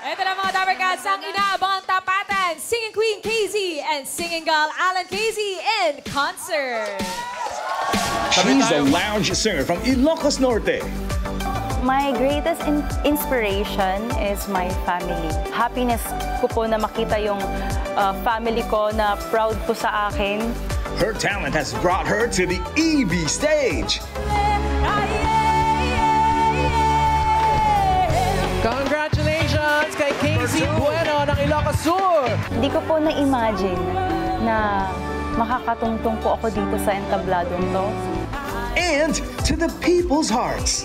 Ito na mga Dabarcats, ang inaabangang tapatan, Singing Queen KZ and Singing Gal Alan KZ in concert. She's a lounge singer from Ilocos Norte. My greatest inspiration is my family. Happiness ko po na makita yung family ko na proud po sa akin. Her talent has brought her to the EB stage. Congratulations kay KZ Bueno ng Ilocos Sur! Hindi ko po na-imagine na makakatungtong po ako dito sa entabladong to. And to the people's hearts.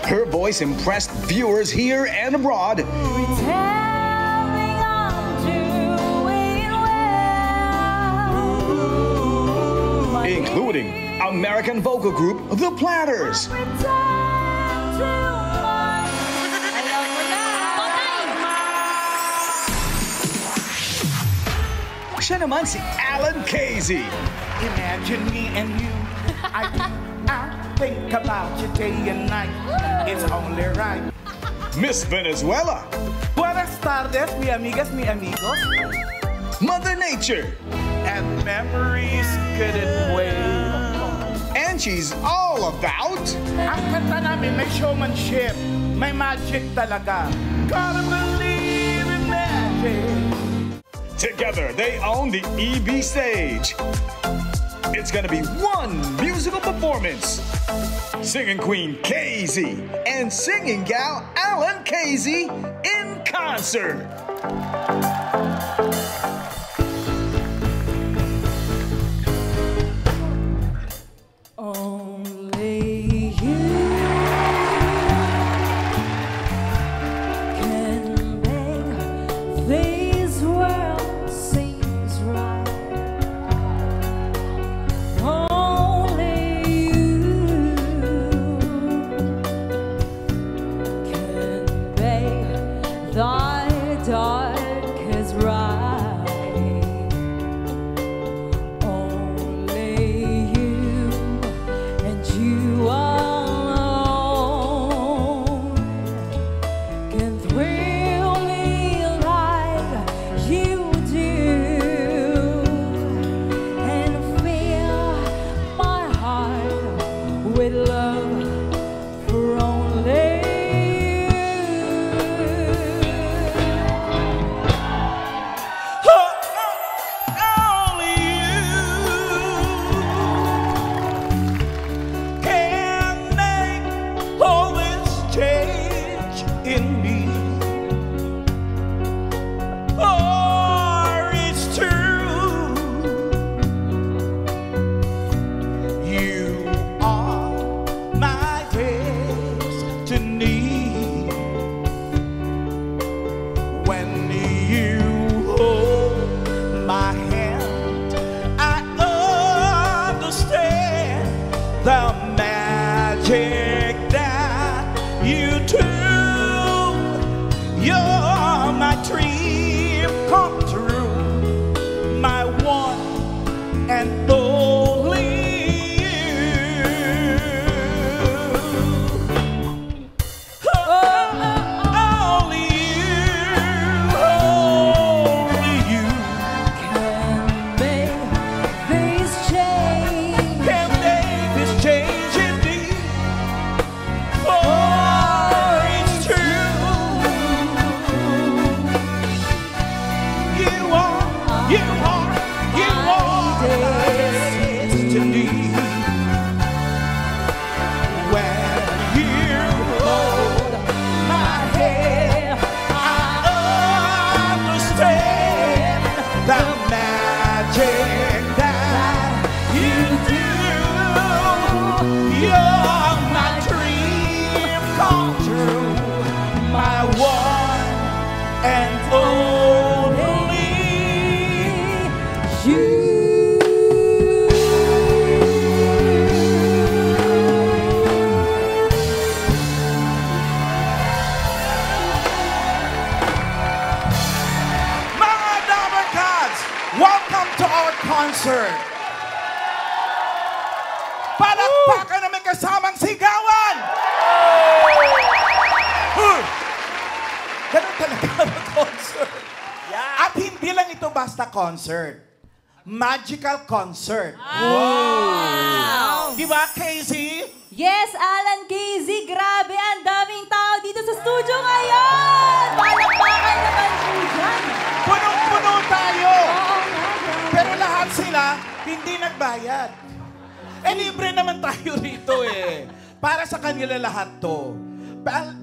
Her voice impressed viewers here and abroad. Including American vocal group The Platters. Siya naman si Alan KZ. Imagine me and you. I think about you day and night. It's only right. Miss Venezuela. Buenas tardes, mi amigas, mi amigos. Mother Nature. And memories couldn't wait. And she's all about... Ang kanta namin may showmanship. May magic talaga. Gotta believe in magic. Together, they own the EB stage. It's gonna be one musical performance. Singing Queen KZ and Singing Gal Alan KZ in concert. Only you can make this world seems right. Only you can make thy darkest right. With love for only Only you can make all this change in me. Oh, it's true. You are my destiny. When you hold my hand, I understand the magic that you do. You're my dream come true, my one and only you. Only you can make this change. can make this change in me. Oh, it's true. You are my destiny. When you hold my hand, I understand the magic that you do. You're my dream come true, my one and only you. Mga Dabarcats, welcome to our concert. Palakpakan na may kasamang sigawan! basta concert. Magical concert. Wow! Di ba, Casey? Yes, Alan Casey, grabe, ang daming tao dito sa studio ngayon! Palakpakan naman po dyan! Punong-puno tayo! Oo nga yan. Pero lahat sila, hindi nagbayad. Libre naman tayo rito eh. Para sa kanila lahat to.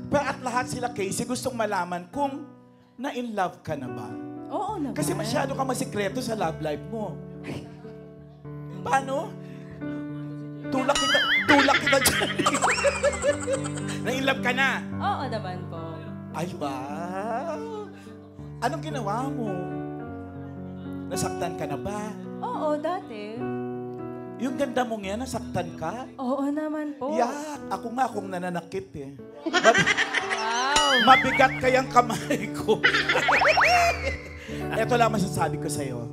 At lahat sila, Casey, gustong malaman kung na-in love ka na ba? Oo naman. Kasi masyado ka masikreto sa love life mo. Paano? Tulak kita dyan. Na-in love ka na? Oo naman po. Ay, wow! Anong ginawa mo? Nasaktan ka na ba? Oo, dati. Yung ganda mong yan, nasaktan ka? Oo naman po. Yak! Ako nga kung nananakit eh. Wow! Mabigat kayang kamay ko. Ito lang masasabi ko sa'yo.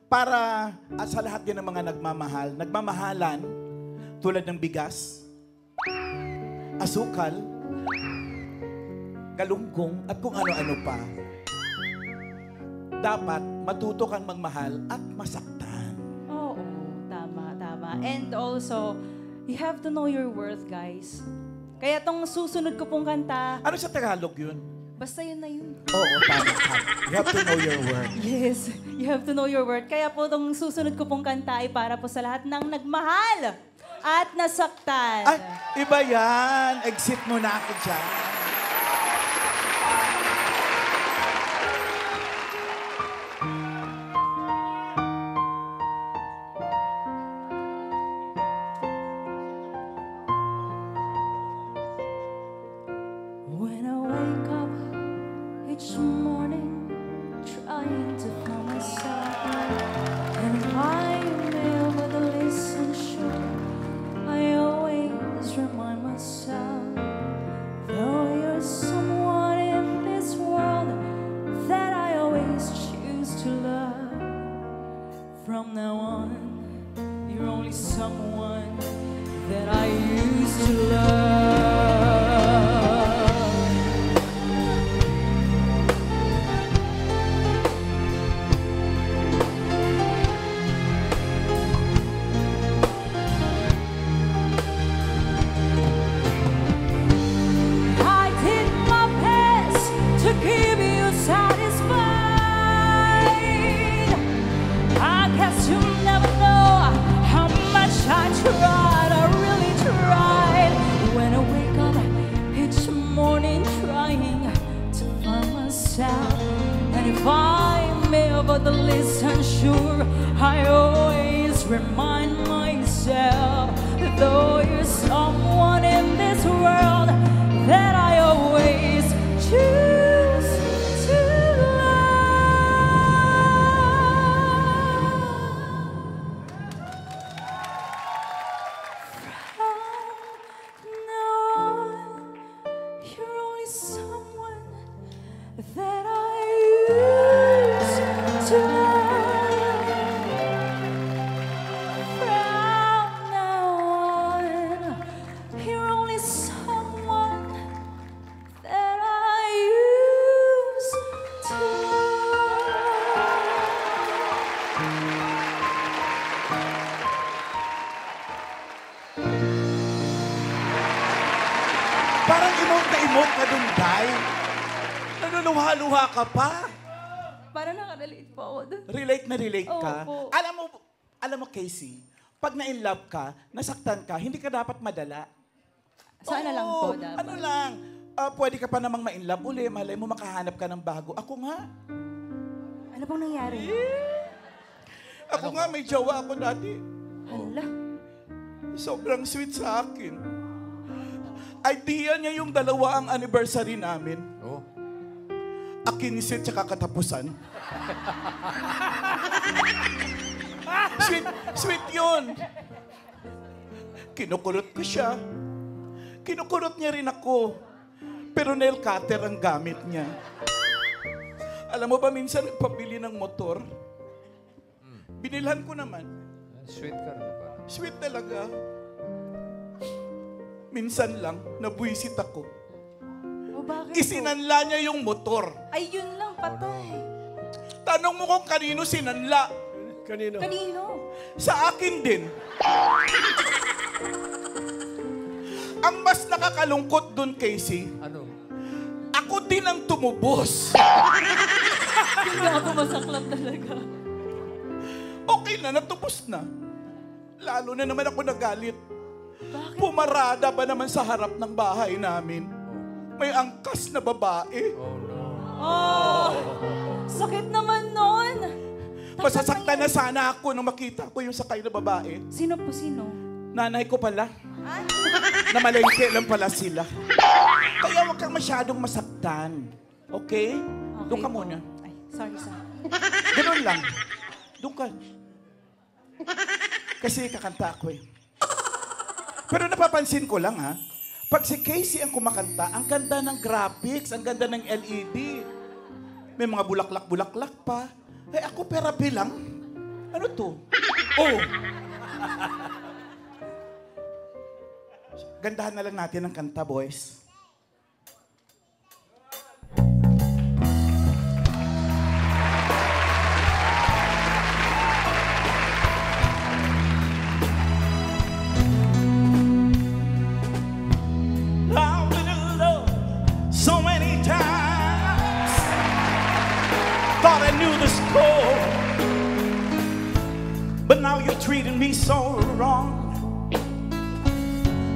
Para sa lahat din ng mga nagmamahal, nagmamahalan tulad ng bigas, asukal, galunggong, at kung ano-ano pa. Dapat matuto kang magmahal at masaktan. Oo, tama. And also, you have to know your worth, guys. Kaya tong susunod ko pong kanta, Ano sa Tagalog yun? basta yun na yun. Oo, tama. You have to know your word. Yes, you have to know your worth. Kaya po tong susunod ko pong kanta ay para po sa lahat ng nagmahal at nasaktan. Ay, iba yan. Exit mo na ako dyan. When I wake up each morning, trying to find myself, and if I never listen, sure, I always remind myself, though you're someone in this world that I always choose to love. From now on, you're only someone that I used to love. I did my best to keep you satisfied. I guess you never know how much I tried. I really tried. When I wake up each morning trying to find myself, and if I'm ever the least unsure, I always remind myself, though you're someone in this world that I always choose to love. You're only someone that I used to love. From now on, you're only someone that I used to Parang emote na emote ka dun, Day. Nanuluha-luha ka pa. Parang nakarelate po ako dun. Relate na relate ka. Opo. Alam mo, Casey, pag na-in love ka, nasaktan ka, hindi ka dapat madala. Sana lang po Oo, dapat. Ano lang, pwede ka pa namang ma-in love uli, malay mo makahanap ka ng bago. Ako nga. Ano pong nangyari? Ako nga, may jowa ako dati. Hala. Sobrang sweet sa akin. Idea niya yung 2 ang anniversary namin. Oh. Akinsit tsaka katapusan. Sweet yun. Kinukulot ko siya. Kinukulot niya rin ako. Pero nail cutter ang gamit niya. Alam mo ba, minsan nagpabili ng motor? Binilhan ko naman. Sweet ka rin pa. Sweet talaga. Minsan lang, nabuisit ako. O bakit po? Isinanla niya yung motor. Ay, yun lang, patay. Tanong mo kung kanino sinanla. Kanino? Kanino? Sa akin din. Ang mas nakakalungkot dun, Casey, Ano? ako din ang tumubos. Hindi ako masaklap talaga. Okay na, natubos na. Lalo na naman ako nagalit. Bakit? Pumarada ba naman sa harap ng bahay namin? May angkas na babae. Oh, no. Oh, sakit naman nun. Masasaktan na sana ako nung makita ko yung sakay na babae. Sino po, sino? Nanay ko pala. Namalengke lang pala sila. Kaya huwag kang masyadong masaktan. Okay? Doon ka po. muna. Ay, sorry. Ganun lang. Doon ka. Kasi kakanta ako eh. Pero napapansin ko lang ha, pag si Casey ang kumakanta, ang ganda ng graphics, ang ganda ng LED. May mga bulaklak-bulaklak pa. Eh ako perapi lang. Ano to? Oh! Gandahan na lang natin ang kanta, boys. I've been in love so many times. Thought I knew the score, but now you're treating me so wrong.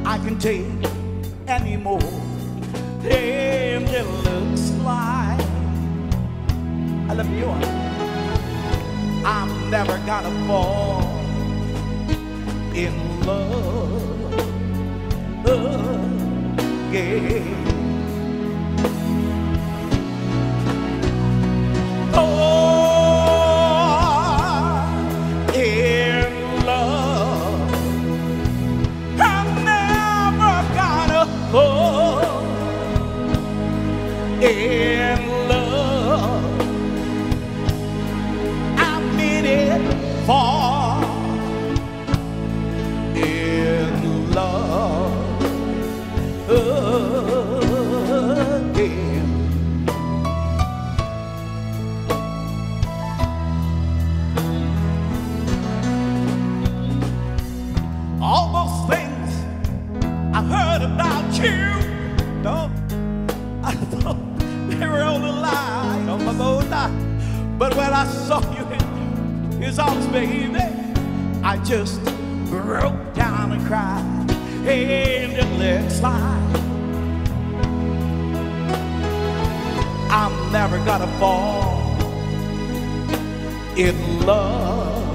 I can take anymore. And it looks like, alam niyo, I'm never gonna fall in love again. In love, I'm in it for. In love again. All those things I heard about you, no, I thought they were all a lie, oh my God. But when I saw you in his arms, baby, I just broke down and cried. And it looks like I'm never gonna fall in love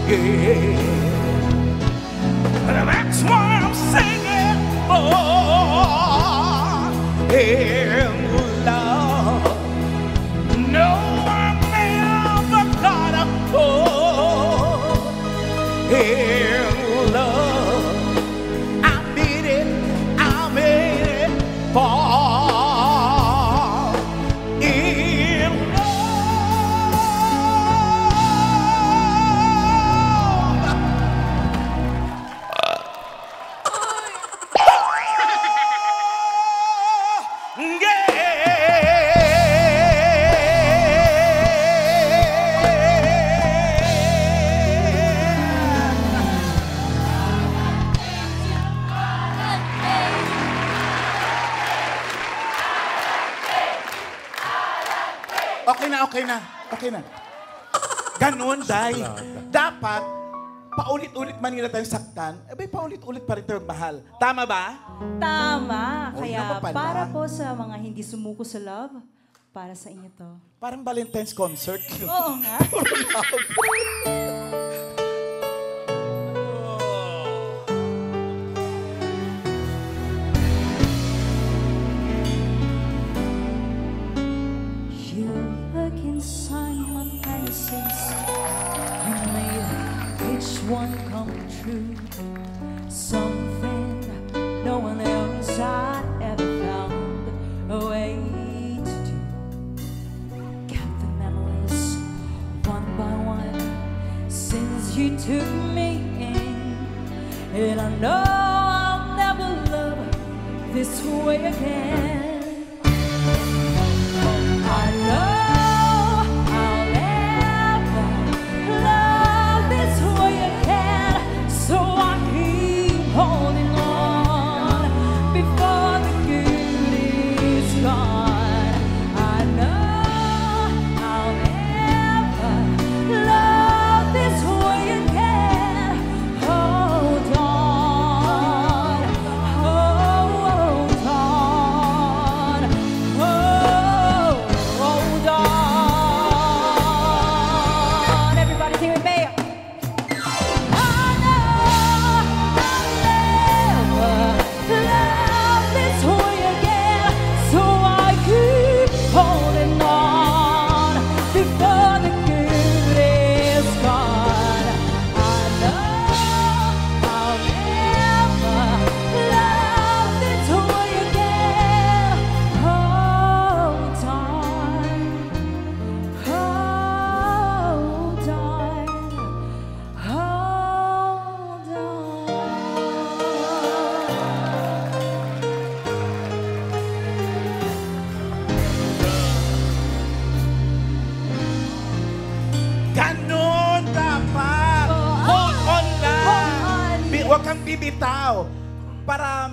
again. And that's why I'm singing for in love. No, I'm never gonna fall in love. I'm in it for in Okay na. Ganun, Day. Dapat, paulit-ulit man nila tayong saktan, paulit-ulit pa rin tayo mahal. Tama ba? Tama. Oh, Kaya yun pa pala. para po sa mga hindi sumuko sa love, para sa inyo to. Parang Valentine's concert. Oo nga. You look inside my fantasies and made each one come true. Something no one else had ever found a way to do. Count the memories one by one since you took me in, and I know I'll never love this way again.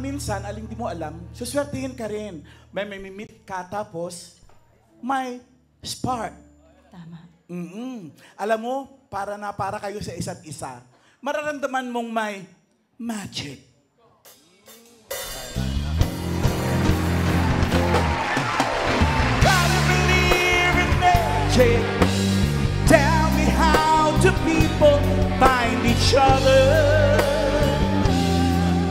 minsan, aling di mo alam, suswertihin ka rin. May meet ka, tapos may spark. Tama. Alam mo, para kayo sa isa't isa. Mararamdaman mong may magic. Gotta believe in magic. Tell me how do people find each other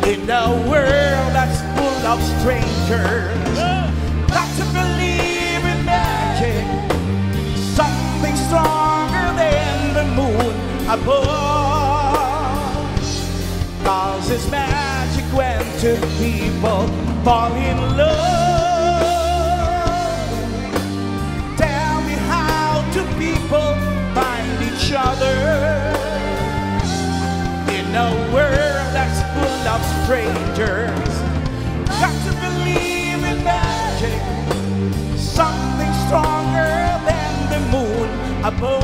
in a world that's full of strangers? Got to believe in magic. Something stronger than the moon above. Cause it's magic when two people fall in love. Tell me how do people find each other in a world that's full of strangers? Got to believe in magic. Something stronger than the moon above.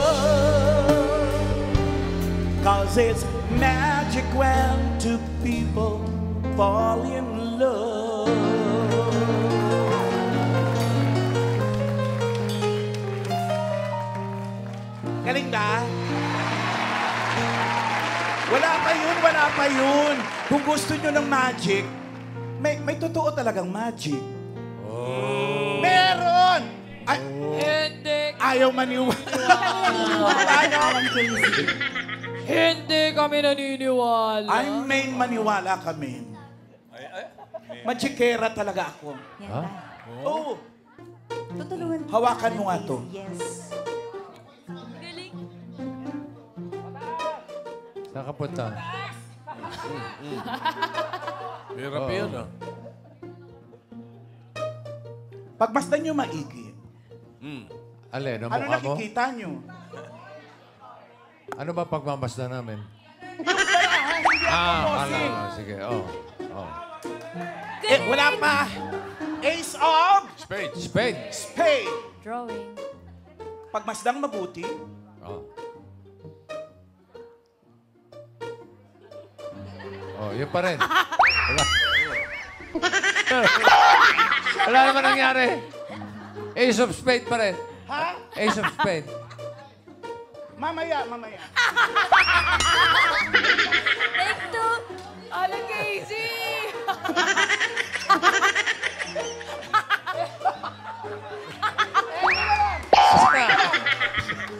Cause it's magic when two people fall in love. Galing na? Wala pa yun. Kung gusto nyo ng magic, may totoo talagang magic. Meron! Ay, ayaw maniwala. Hindi kami naniniwala. I mean, maniwala kami. Magikera talaga ako. Yan ba? Oo. Tutulungan. Hawakan mo nga to. Yes. Saan ka punta? Hirap yun, ah. Pagmasdan nyo maigi. Alin, ang Ano mukha mo? nakikita nyo? Ano ba pagmamasdan namin? Bossing. Sige, oh. Wala pa. Ace of Spade. Spade. spade. Drawing. Pagmasdang mabuti. Oh. Oh, yun pa rin. Wala. Wala naman nangyari. Ace of spade pa rin. Ha? Ace of spade. Mamaya. Take two. Alan Casey!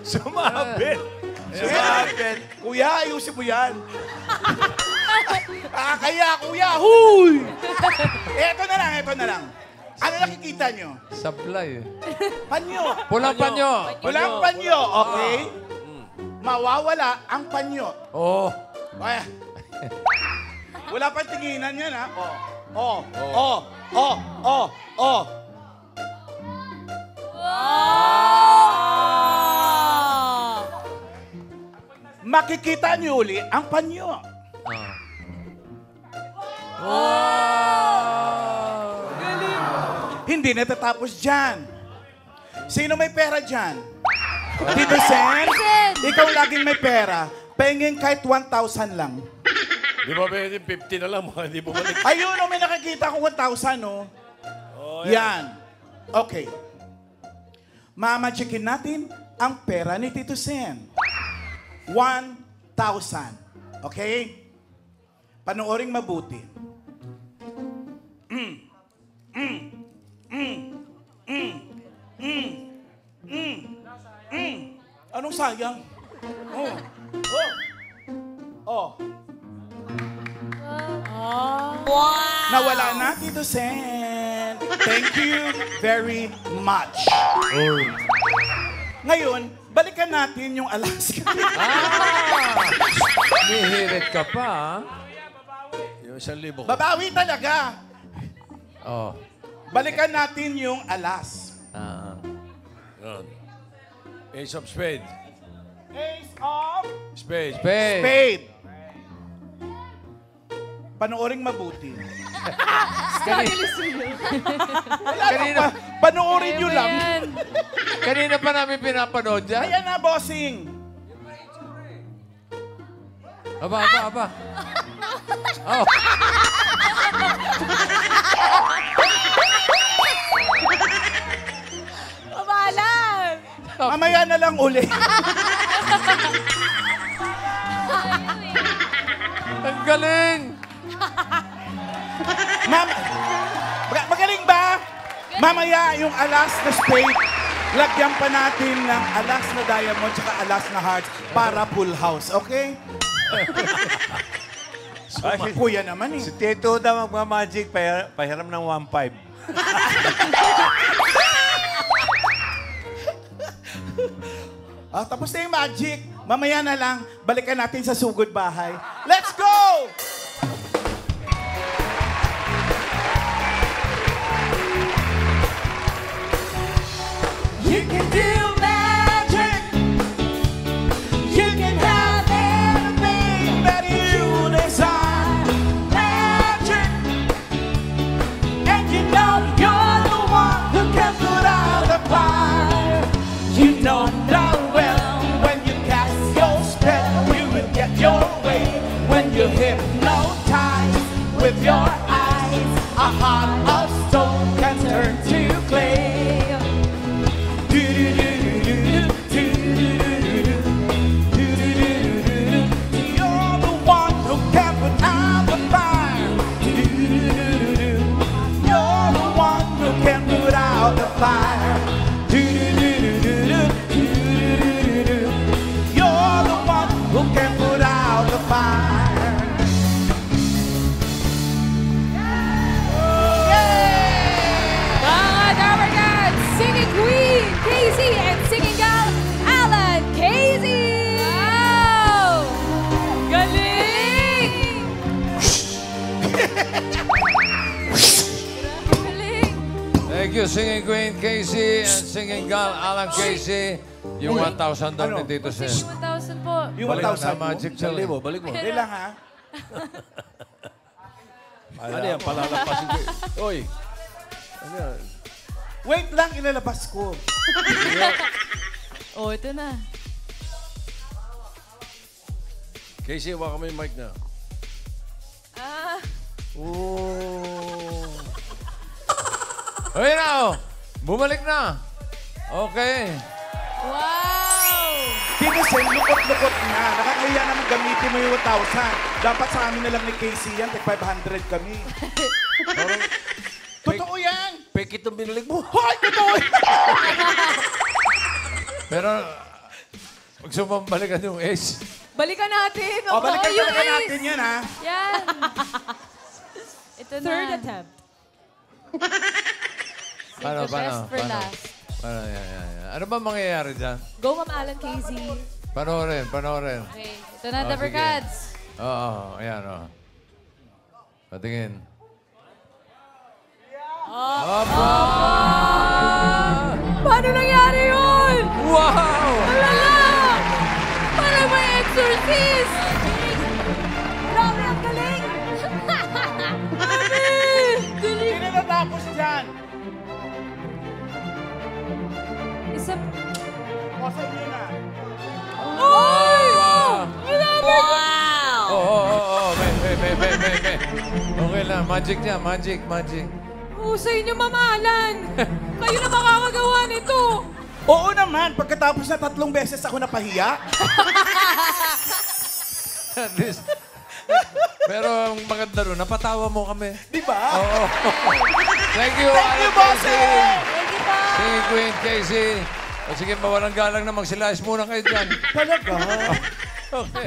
Sumabit. Kuya, ayusin mo yan. Kaya, kuya, huy! Eto na lang. Ano nakikita nyo? Sablay. Panyo. Pulang panyo. Walang panyo, okay? Mawawala ang panyo. Oh. Ay. Wala pang tinginan yan, ha? Oh. Makikita niyo uli ang panyo. Hindi natatapos dyan. Sino may pera dyan? Tito Sen? Ikaw laging may pera. Pengin kahit 1,000 lang. Di ba pwede 50 na lang, hindi bumalik. Ayun, may nakikita ko 1,000, no? Oh, Yan. Okay. Mamachikin natin ang pera ni Tito Sen. 1,000. Okay? Panooring mabuti. Anong sayang? Nawala na, Tito Sen. Thank you very much. Ngayon, balikan natin yung Alaska. Nihirit ka pa, ha? Yung 1,000 ko. Babawi talaga. Oh. Balikan natin yung alas. Yan. Ace of spade. Ace of Spade. Spade. spade. Panooring mabuti. Kanina, Panoorin nyo lang. kanina pa namin pinapanood yan. Ayan na, bossing. Aba. Oh. Mabalan! Mamaya na lang uli. Ang galing! Magaling ba? Mamaya yung alas na spade, lagyan pa natin ng alas na diamond tsaka alas na hearts para full house, okay? Kuya naman eh. Si Tito daw magmamagic, pahiram ng 1.5. Tapos na yung magic. Mamaya na lang, balikan natin sa sugod bahay. Let's go! You can do magic. You can have anything that you desire. Magic. And you know you're the one who can put out the fire. You know darn well when you cast your spell, you will get your way. When you hypnotize with your eyes, a heart of stone can turn to clay. You're the one who can put out the fire. You're the one who can put out the fire. You're the one who can put out the fire. Mga Dabarkad, Singing Queen, Casey, and Singing Gal, Alan Casey! Wow! Galing! Galing! Thank you, Singing Queen Casey and Singing Gal Alan Casey. Yung 1,000 daw ni Tito Sen. 1,000 po. Yung Balik 1,000 na mo? magic Isang cell. libo, balik mo. Hindi lang ha. Ano yan, palalampasin ko. Oy! Ano yan? Wait lang, ilalabas ko. Oh, ito na. Casey, waka mo yung mic na. Ah, Oh. Ayun na, oh. Bumalik na. Okay. wow! Tito Sen, lukot-lukot na. Nakakahiya naman gamitin mo yung 1,000. Dapat sa amin na lang ni Casey yan, tig 500 kami. Totoo yan! Pekit ang binalik mo. Hoy, totoo yan! Pero, pag sumambalikan yung ace, Balikan natin! O, balikan yung talaga ace. natin yan, ha? Yan! Ito na. Third attempt. paano, the best for paano? last. Paano, yan. Ano ba mangyayari dyan? Go, Ma'am Alan Casey. Panoorin. Okay, ito na, Oh, Dabarkads. Oo, ayan, oh. Patingin. Aba! Paano nangyari yun? Wow! Alala! Parang may exorcist! Grabe, ang galing! Grabe! Galing! Hindi na natapos dyan. Isa... O, sa inyo na. Ay! Grabe! May. Okay lang, magic niya, magic. Husay niyo, Ma'am Alan! Kayo na makakagawa nito! Oo naman, pagkatapos na 3 beses ako napahiya. At least. Pero ang maganda ron, napatawa mo kami. Di ba? Oo. Thank you, Thank you, Alan bossing! Thank you po! Sige, Queen Casey. O sige, mawalang galang na magsilayas muna kayo dyan. Talaga? Okay.